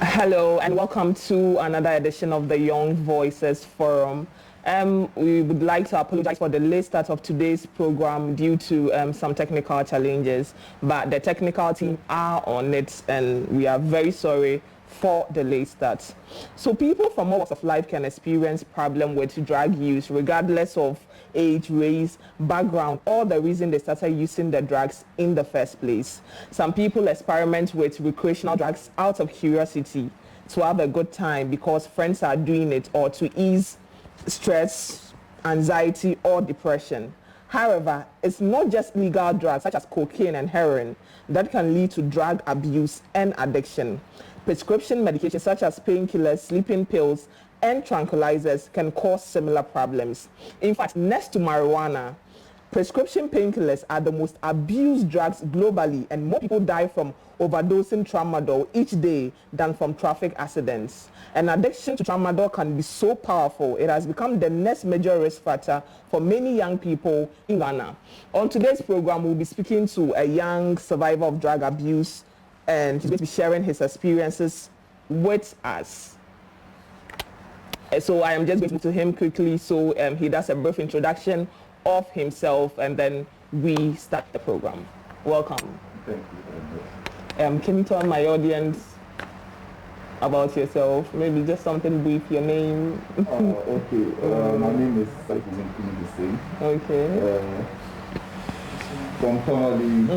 Hello and welcome to another edition of the Young Voices Forum. We would like to apologize for the late start of today's program due to some technical challenges, but the technical team are on it and we are very sorry for the late start. So people from all walks of life can experience problem with drug use regardless of age, race, background, or the reason they started using the drugs in the first place. Some people experiment with recreational drugs out of curiosity to have a good time because friends are doing it or to ease stress, anxiety, or depression. However, it's not just legal drugs such as cocaine and heroin that can lead to drug abuse and addiction. Prescription medications such as painkillers, sleeping pills, and tranquilizers can cause similar problems. In fact, next to marijuana, prescription painkillers are the most abused drugs globally, and more people die from overdosing tramadol each day than from traffic accidents. An addiction to tramadol can be so powerful, it has become the next major risk factor for many young people in Ghana. On today's program, we'll be speaking to a young survivor of drug abuse, and he's going to be sharing his experiences with us. So I am just going to him quickly so he does a brief introduction of himself and then we start the program. Welcome. Thank you very much. Can you tell my audience about yourself? Maybe just something brief, your name. Okay, my name is SavSign. Okay. From family.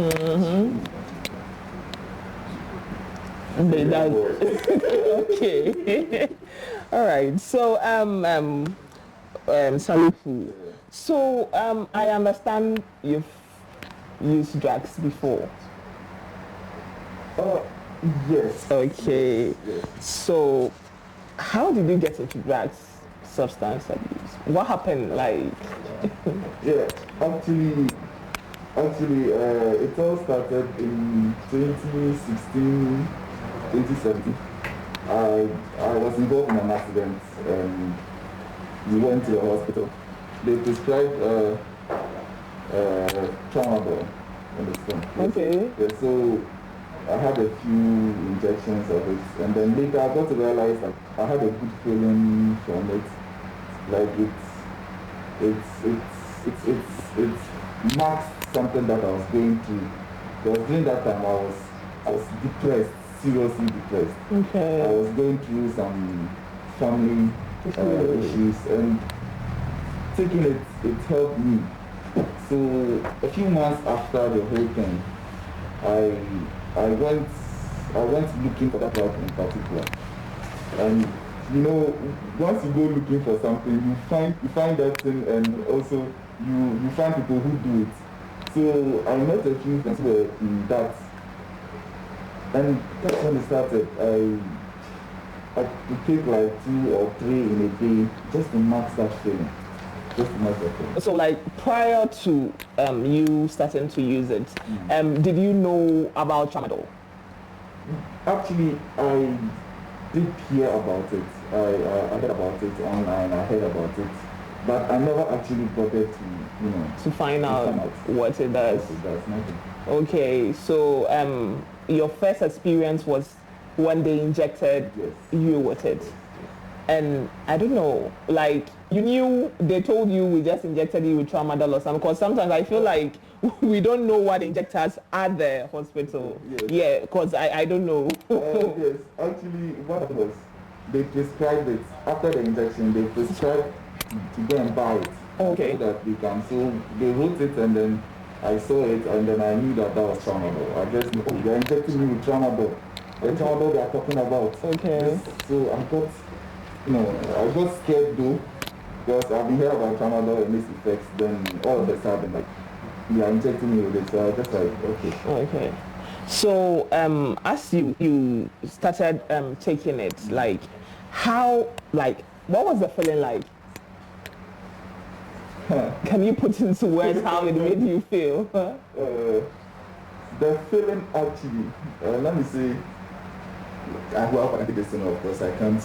Okay. All right. So Salifu. So I understand you've used drugs before. Yes. Okay. Yes. So how did you get into drugs, substance abuse? What happened? Like Yeah. Actually, it all started in 2016, 2017. I was involved in an accident and we went to the hospital. They prescribed tramadol, understand? okay. Yeah, so I had a few injections of it, and then later I got to realize that I had a good feeling from it. Like it marks something that I was going through. Because during that time I was depressed, seriously depressed. Okay. I was going through some family issues, and taking it helped me. So a few months after the whole thing, I went looking for that drug in particular. And you know, once you go looking for something, you find that thing, and also you find people who do it. So I met a few friends who were in that, and that's when it started. I would take like 2 or 3 in a day just to max that feeling. So like prior to you starting to use it, did you know about tramadol? Actually, I did hear about it. I heard about it online, I heard about it. But I never actually bothered to find out what it does. It does nothing. Okay, so your first experience was when they injected you with it. And I don't know, like you knew they told you we just injected you with tramadol or something, because sometimes I feel like we don't know what injectors at the hospital. Yes. Yeah, because I don't know. Yes, actually what was, they prescribed it. After the injection, they prescribed to go and buy it. Okay. So that we can, so they wrote it, and then I saw it, and then I knew that was tramadol. I just knew, they're injecting me with tramadol. The tramadol they are talking about. Okay. Yes. So I got scared though, because I've been hearing about tramadol and its effects, then all of a sudden, like, they are injecting me with it, so I just like, okay. Okay. So, as you started taking it, like, what was the feeling like? Can you put into words how it made you feel? The feeling actually, let me say, I hope I did this thing, of course I can't.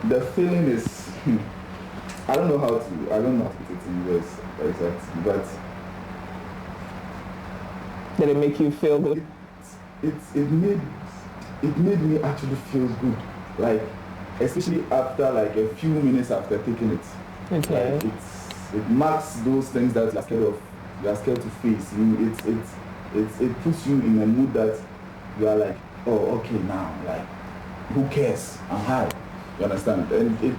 The feeling is, I don't know how to put it in words exactly, but did it make you feel good? It made it made me actually feel good, like especially after like a few minutes after taking it. Okay. Like it marks those things that you are scared to face. It puts you in a mood that you are like, oh, okay, now, like, who cares? I'm high. You understand? And it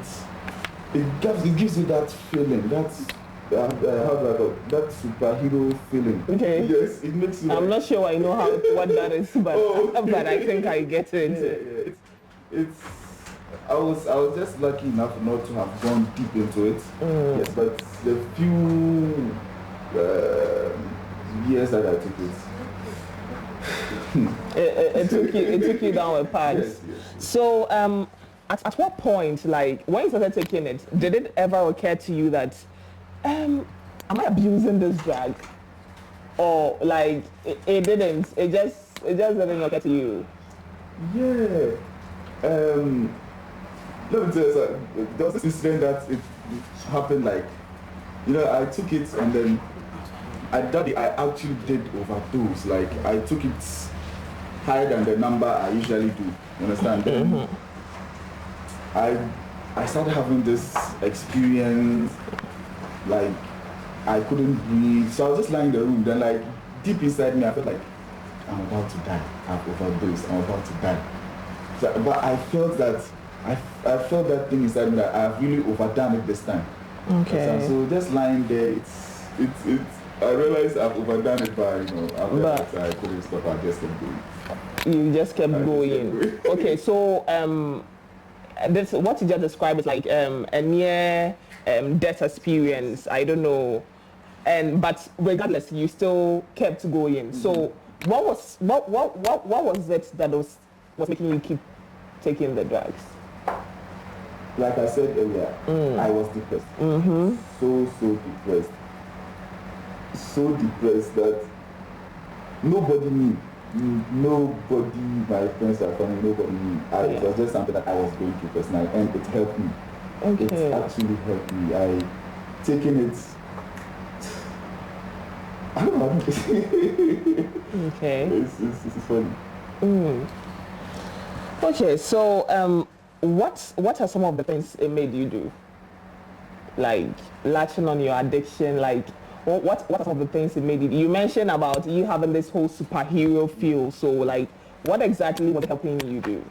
gives you that feeling, that how do I call it? That superhero feeling. Okay. Yes, it makes you. I'm not sure I know what that is, but but I think I get it. Yeah. It's. I was just lucky enough not to have gone deep into it. Yes, but the few years that I took it. It took you down a path. Yes. So at what point, like when you started taking it, did it ever occur to you that am I abusing this drug? Or like it didn't, it just didn't occur to you? Yeah. Let me tell you something. There was this incident that it happened, like, I took it and then I actually did overdose. Like, I took it higher than the number I usually do. You understand? Then I started having this experience, like I couldn't breathe. So I was just lying in the room. Then, like, deep inside me, I felt like I'm about to die. I've overdosed. I'm about to die. So, but I felt that I felt that thing inside me that I've really overdone it this time. Okay. So just lying there, it's I realized I've overdone it, but after that I couldn't stop. I just kept going. You just kept going. Okay, so this what you just described is like a near death experience. I don't know, but regardless, you still kept going. So what was it that was making you keep taking the drugs? Like I said earlier, I was depressed. So depressed. So depressed that nobody knew. Nobody, my friends and family, nobody knew. It was just something that I was going through personally, and it helped me. Okay. It actually helped me. I taking it. I don't know. Okay. It's funny. Okay, so what are some of the things it made you do? Like latching on your addiction, like what are some of the things it made you do? You mentioned about you having this whole superhero feel, so like what exactly was helping you do?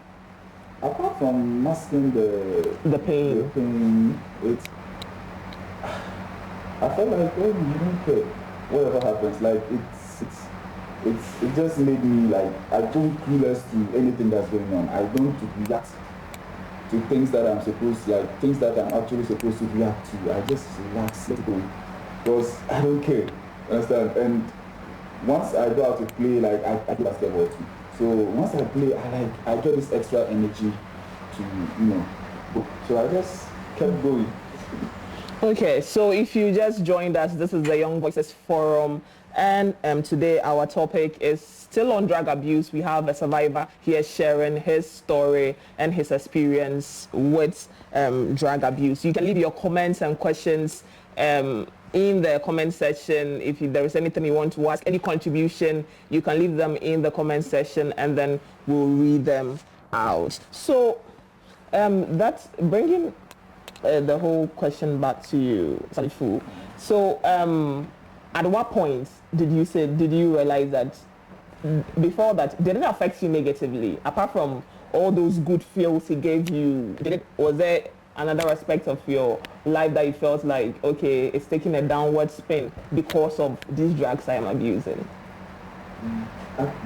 Apart from masking the pain, I felt like, oh, you don't care. Whatever happens, like it just made me like I don't clueless to anything that's going on. I don't react to things that I'm supposed to, like things that I'm actually supposed to react to. I just relax, let go, because I don't care. Understand? And once I go out to play, like I do basketball too. So once I play, I get this extra energy to go. So I just kept going. Okay, so if you just joined us, this is the Young Voices Forum, and today our topic is still on drug abuse. We have a survivor here sharing his story and his experience with drug abuse. You can leave your comments and questions in the comment section. If there is anything you want to ask, any contribution, you can leave them in the comment section and then we'll read them out. So that's bringing the whole question back to you, Salifu. So at what point did you realize that before that, did it affect you negatively? Apart from all those good feels he gave you, was there another aspect of your life that you felt like, okay, it's taking a downward spin because of these drugs I am abusing?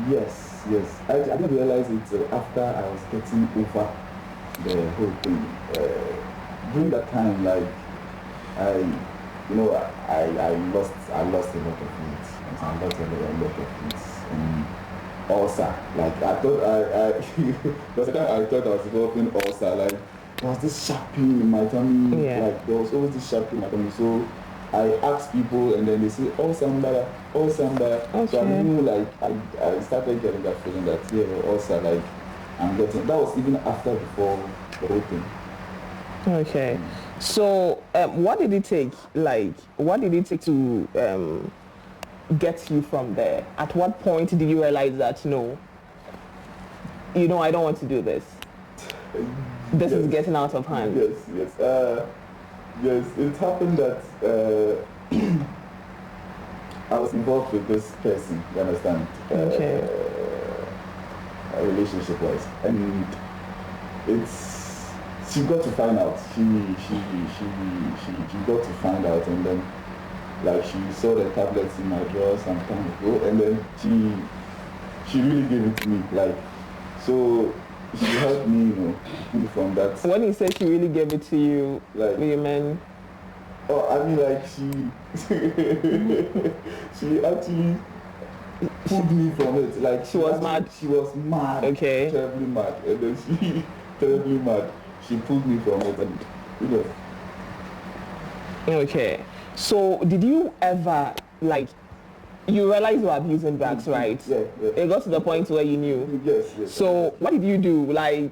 Yes. I didn't realize it after I was getting over the whole thing. During that time, like I lost a lot of weight. I lost a lot of weight. Ulcer. Like I thought there was a time I thought I was developing ulcer. Like there was this sharp pain in my tummy. Yeah. Like there was always this sharp pain in my tummy. So I asked people, and then they say ulcer. Okay. So I knew, like I started getting that feeling that ulcer. Like I'm getting. That was even before the whole thing. Okay. So what did it take? Like, what did it take to get you from there? At what point did you realize that, no, you know, I don't want to do this. This is getting out of hand. Yes, it happened that I was involved with this person, you understand? Okay. Relationship-wise. And she got to find out. She got to find out, and then like she saw the tablets in my drawer some time ago, and then she really gave it to me. Like, so she helped me, you know, from that. When you say she really gave it to you, like, you mean? Oh, I mean, like she actually pulled me from it. Like she was mad. She was mad. Okay. Terribly mad, and then she terribly mad. She pulled me from it, and you know. Okay. So did you ever, like, you realize you were abusing drugs, right? Yeah. It got to the point where you knew. Yes. So what did you do? Like,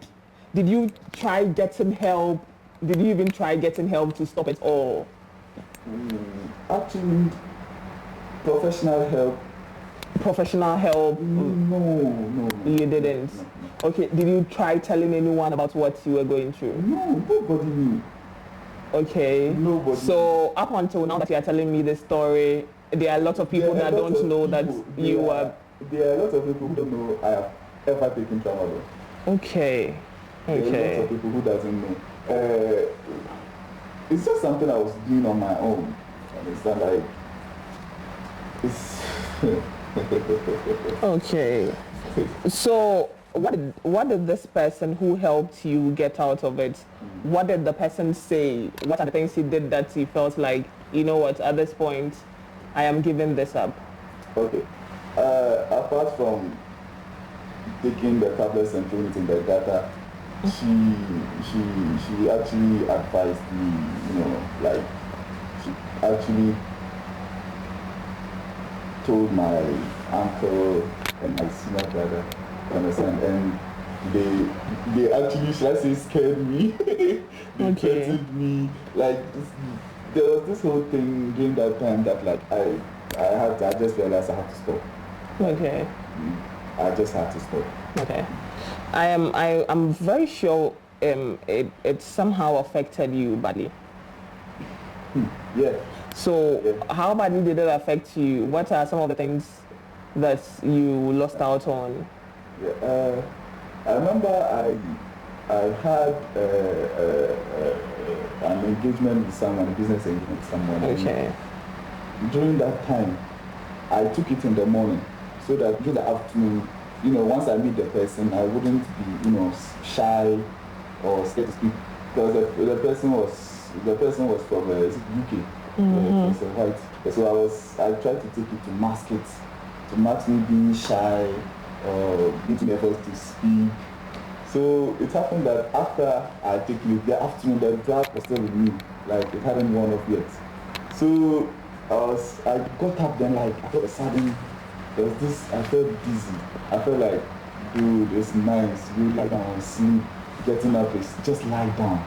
did you try getting help? Did you even try getting help to stop it all? Actually, professional help. Professional help? No. You didn't? No. Okay. Did you try telling anyone about what you were going through? No, nobody knew. Okay. Nobody. So up until now that you are telling me this story, there are a lot of people that don't know that you were... There are a lot of people who don't know I have ever taken tramadol. Okay. There are a lot of people who doesn't know. It's just something I was doing on my own. Understand? Like, it's... Okay. So what did this person who helped you get out of it, what did the person say? What are the things he did that he felt like, you know what, at this point, I am giving this up? Okay. Apart from taking the tablets and putting it in the data, she actually advised me, you know, like, she actually told my uncle and my senior brother, understand, and they actually, should I say, scared me. They threatened me. Like, there was this whole thing during that time that, like, I just realized I had to stop. Okay. I just had to stop. Okay. I'm very sure it somehow affected you badly. Yeah. So how badly did it affect you? What are some of the things that you lost out on? Yeah, I remember I had an engagement with someone, a business engagement with someone. Okay. During that time, I took it in the morning so that during the afternoon, you know, once I meet the person, I wouldn't be, you know, shy or scared to speak, because the person was from UK. Mm-hmm. So white. So I tried to take it to mask me being shy or making efforts to speak. So it happened that after I take it, the afternoon, the drug was still with me, like it hadn't worn off yet. So I got up then, like all of a sudden there was this, I felt dizzy. I felt like, dude, it's nice, you lie down, sleep, getting up is just lie down.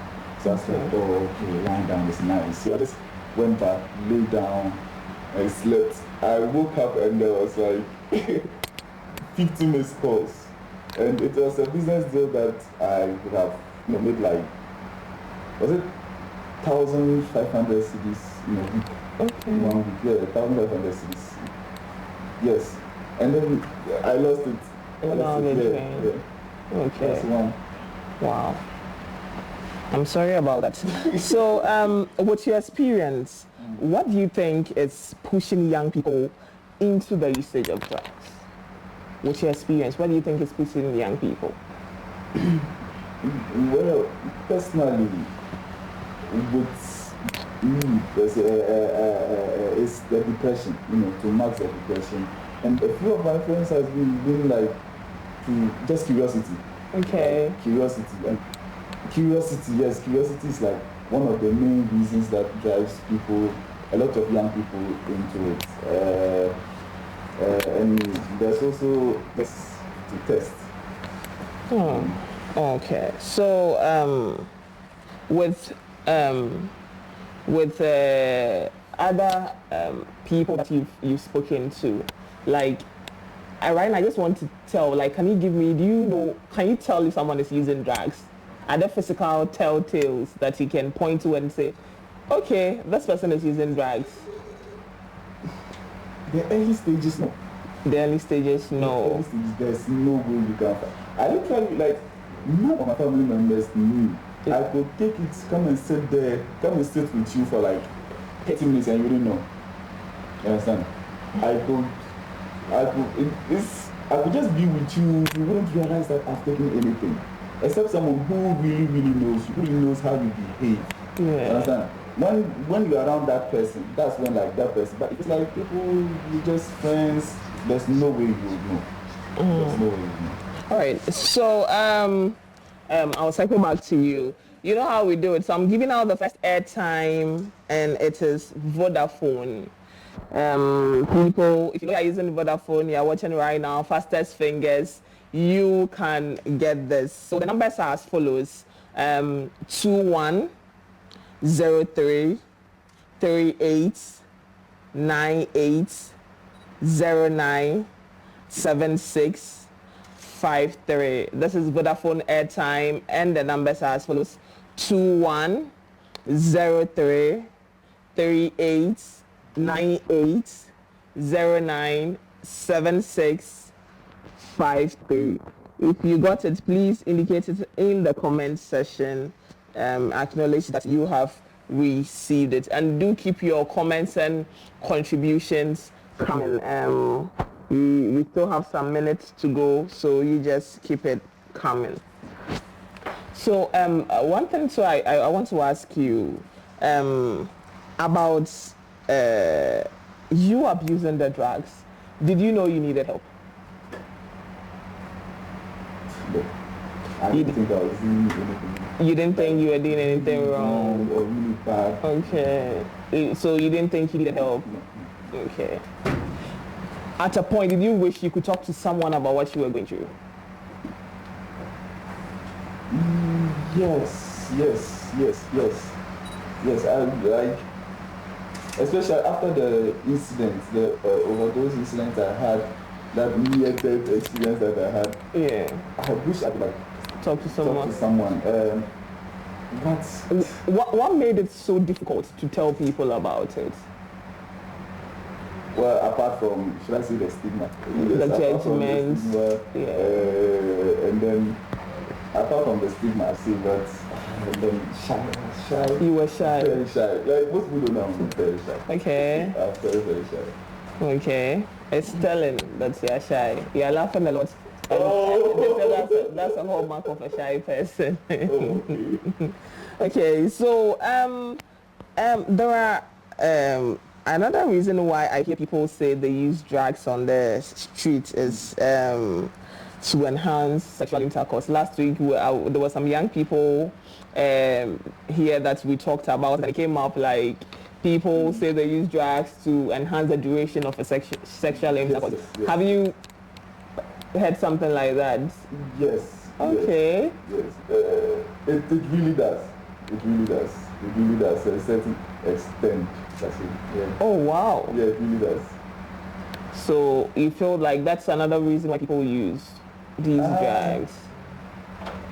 So I said, oh, okay, lying down is nice. So I just went back, lay down, and slept. I woke up and there was like 50 missed calls. And it was a business deal that I would have, you know, made like, was it 1,500 CDs in a week? Okay. 1 week, yeah, 1,500 CDs. Yes. And then I lost it. Yeah. Okay. That's one. Wow. I'm sorry about that. So, with your experience, what do you think is pushing young people into the usage of drugs? With your experience, what do you think is pushing young people? Well, personally, with me, it's the depression, you know, to max the depression. And a few of my friends has been like, to just curiosity. Okay. Like, curiosity. And curiosity, yes, curiosity is like one of the main reasons that drives people, a lot of young people into it. And there's also this to test. Okay. So with other people that you've spoken to, like, Right now, I just want to tell, like, can you tell if someone is using drugs? Are there physical telltales that you can point to and say, okay, this person is using drugs? The early stages, no. The early stages, no. The early stages, there's no way you can find. I literally, like, none of my family members knew. I could take it, come and sit with you for like 30 minutes and you didn't know. You understand? I could just be with you. You wouldn't realize that I've taken anything, except someone who really knows you, who really knows how you behave. Yeah. You understand? When you're around that person, that's when like that person. But it's like people, you just friends. There's no way you would know. There's no way you would know. All right. So I'll cycle back to you. You know how we do it. So I'm giving out the first airtime, and it is Vodafone. People, if you are using Vodafone, you're watching right now, fastest fingers, you can get this. So the numbers are as follows: 2103 38 98 09 76 53. This is Vodafone airtime, and the numbers are as follows: 2103 38 98 09 76 53. If you got it, please indicate it in the comment section. Acknowledge that you have received it, and do keep your comments and contributions coming. We still have some minutes to go, so you just keep it coming. So one thing I want to ask you about you abusing the drugs. Did you know you needed help? No. I didn't think I was doing anything. You didn't think you were doing anything wrong? Or really bad. Okay. So you didn't think you needed help? No. Okay. At a point, did you wish you could talk to someone about what you were going through? Yes. I like, especially after the incident, the overdose incident I had, that near-death experience that I had. Yeah. I wish I could like talk to someone. What made it so difficult to tell people about it? Well, apart from, should I say, the stigma? The judgment. And then apart from the stigma, I see that. And then shy. You were shy. Very shy. Like most people don't know I'm very shy. Okay. I'm very shy. Okay. It's telling that you're shy. You're laughing a lot. That's a hallmark of a shy person. Okay. So there are another reason why I hear people say they use drugs on the street is to enhance sexual intercourse. Last week there were some young people here that we talked about, and it came up like people say they use drugs to enhance the duration of a sexual intercourse. Yes. Have you heard something like that? Yes. Okay. Yes. It really does. It really does. To a certain extent. That's it. Yeah. Oh wow. Yeah, it really does. So you feel like that's another reason why people use these drugs?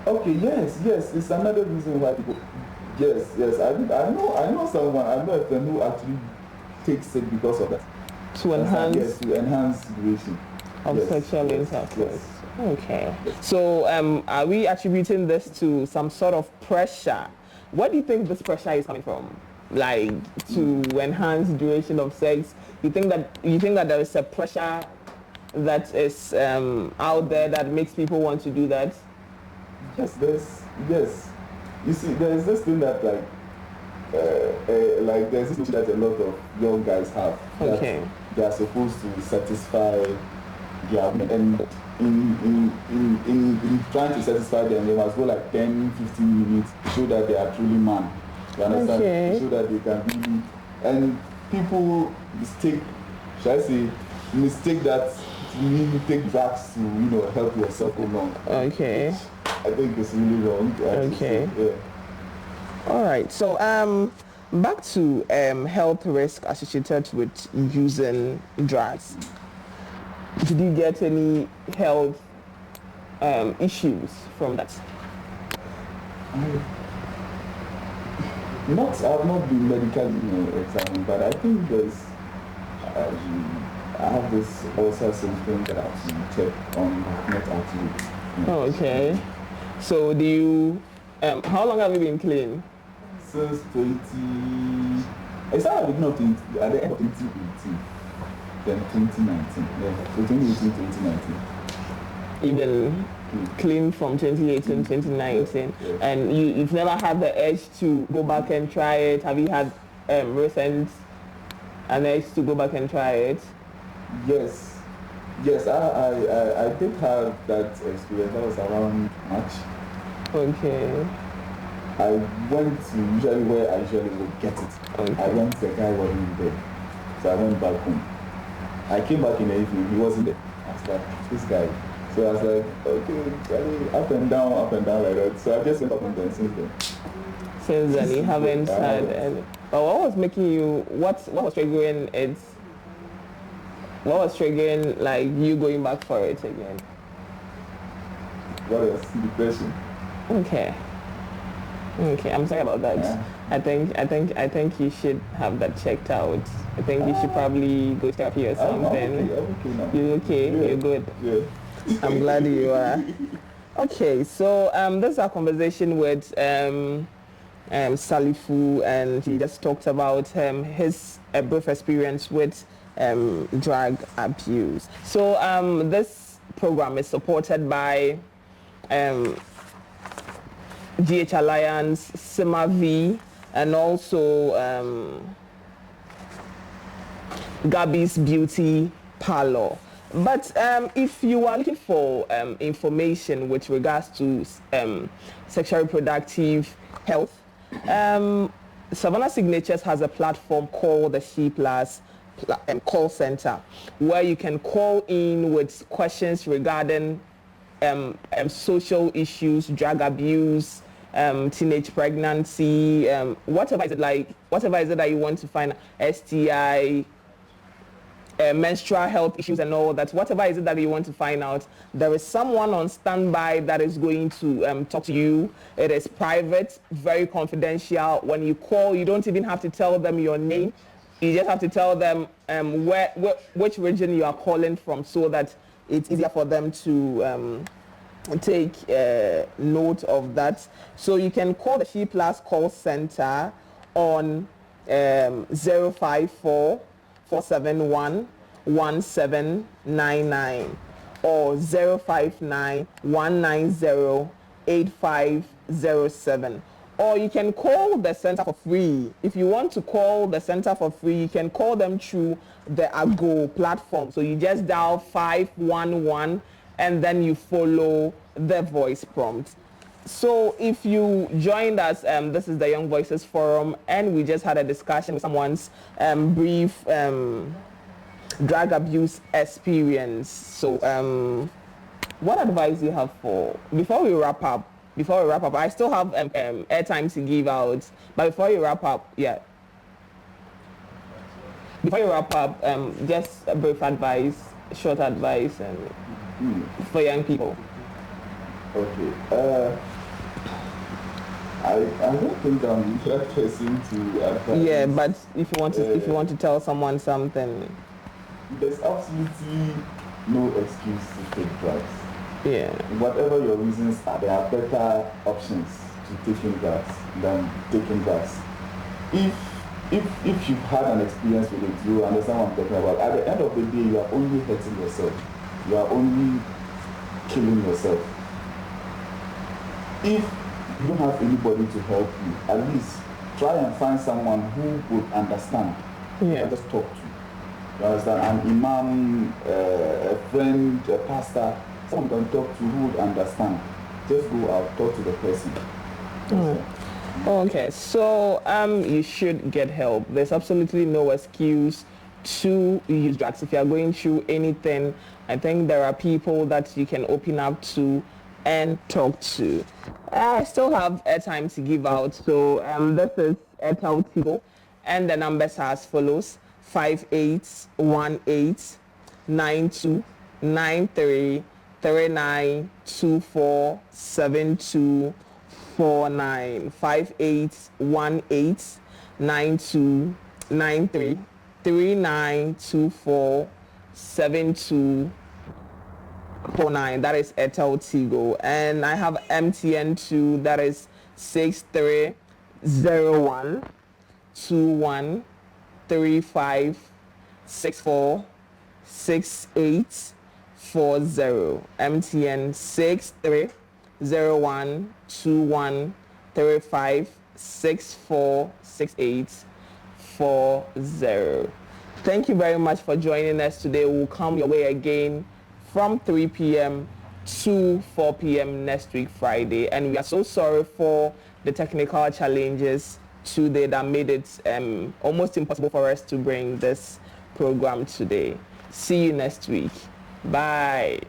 Okay, yes, it's another reason why people. Yes, I know someone. I know a friend who actually takes it because of that. To enhance. Yes, to enhance duration of sexual intercourse. Yes. Okay. So are we attributing this to some sort of pressure? Where do you think this pressure is coming from? Like to enhance duration of sex? You think that there is a pressure that is out there that makes people want to do that? Yes. You see, there is this thing that like there's this thing that a lot of young guys have. Okay. They are supposed to satisfy their and in trying to satisfy them, they must go like 10-15 minutes to show that they are truly man. You understand? Okay. To show that they can really, and people mistake that you need to take drugs to help yourself along. Okay. I think it's really wrong. Okay. Yeah. All right. So back to health risk associated with using drugs. did you get any health issues from that? I've not been medically examined, but I think I have this also something that I have to check on, not actually. Okay. So do you, how long have you been clean? Since I started at the end of 2018, then 2019. Yeah, so 2018, 2019. Even clean from 2018, 2019, yeah. And you've never had the urge to go back and try it? Have you had recent an urge to go back and try it? Yes, I did have that experience. That was around March. Okay. I went to usually where I usually would get it. Okay. I went, the guy wasn't there. So I went back home. I came back in the evening, he wasn't there. I was like, this guy. So I was like, okay, Charlie, up and down like that. So I just went up and down since then. Since then, you haven't had any. But what was making you, what was triggering it? What was triggering like you going back for it again? What else? Depression. Okay, I'm sorry about that. Yeah. I think you should have that checked out. I think you should probably go to therapy or something. I'm okay now. You okay? Yeah. You're good. Yeah. I'm glad you are. Okay, so this is our conversation with Salifu, and he just talked about his brief experience with drug abuse. So this program is supported by GH Alliance, SIMAV, and also Gabby's Beauty Parlor. But if you are looking for information with regards to sexual reproductive health, Savannah Signatures has a platform called the She Plus call center, where you can call in with questions regarding social issues, drug abuse, teenage pregnancy, whatever is it that you want to find, STI, menstrual health issues and all that, whatever is it that you want to find out, there is someone on standby that is going to talk to you. It is private, very confidential. When you call, you don't even have to tell them your name. You just have to tell them which region you are calling from, so that it's easier for them to take note of that. So you can call the She Plus call center on 054 471 1799 or 059 190 8507. Or you can call the center for free. If you want to call the center for free, you can call them through the Ago platform. So you just dial 511 and then you follow the voice prompt. So if you joined us, this is the Young Voices Forum, and we just had a discussion with someone's brief drug abuse experience. So what advice do you have for, before we wrap up, I still have airtime to give out, but before you wrap up, just a brief advice, short advice, and for young people. Okay. I don't think I'm the right person to advise. Yeah, but if you want to tell someone something, there's absolutely no excuse to take drugs. Yeah. Whatever your reasons are, there are better options to taking drugs than taking drugs. If you've had an experience with it, you understand what I'm talking about. At the end of the day, you are only hurting yourself. You are only killing yourself. If you don't have anybody to help you, at least try and find someone who would understand. Yeah. Just talk to. You understand? An imam, a friend, a pastor, someone you can talk to who would understand. Just go out, talk to the person. Okay, so you should get help. There's absolutely no excuse to use drugs. If you are going through anything, I think there are people that you can open up to and talk to. I still have airtime to give out, so this is Airtel Tigo, and the numbers are as follows: 581892 5818-3924-7249. 5818-3924-7249. That is Airtel Tigo. And I have MTN too. That is 6301 2135646840. MTN 63012135646840. Thank you very much for joining us today. We'll come your way again from 3 p.m. to 4 p.m. next week, Friday. And we are so sorry for the technical challenges today that made it almost impossible for us to bring this program today. See you next week. Bye.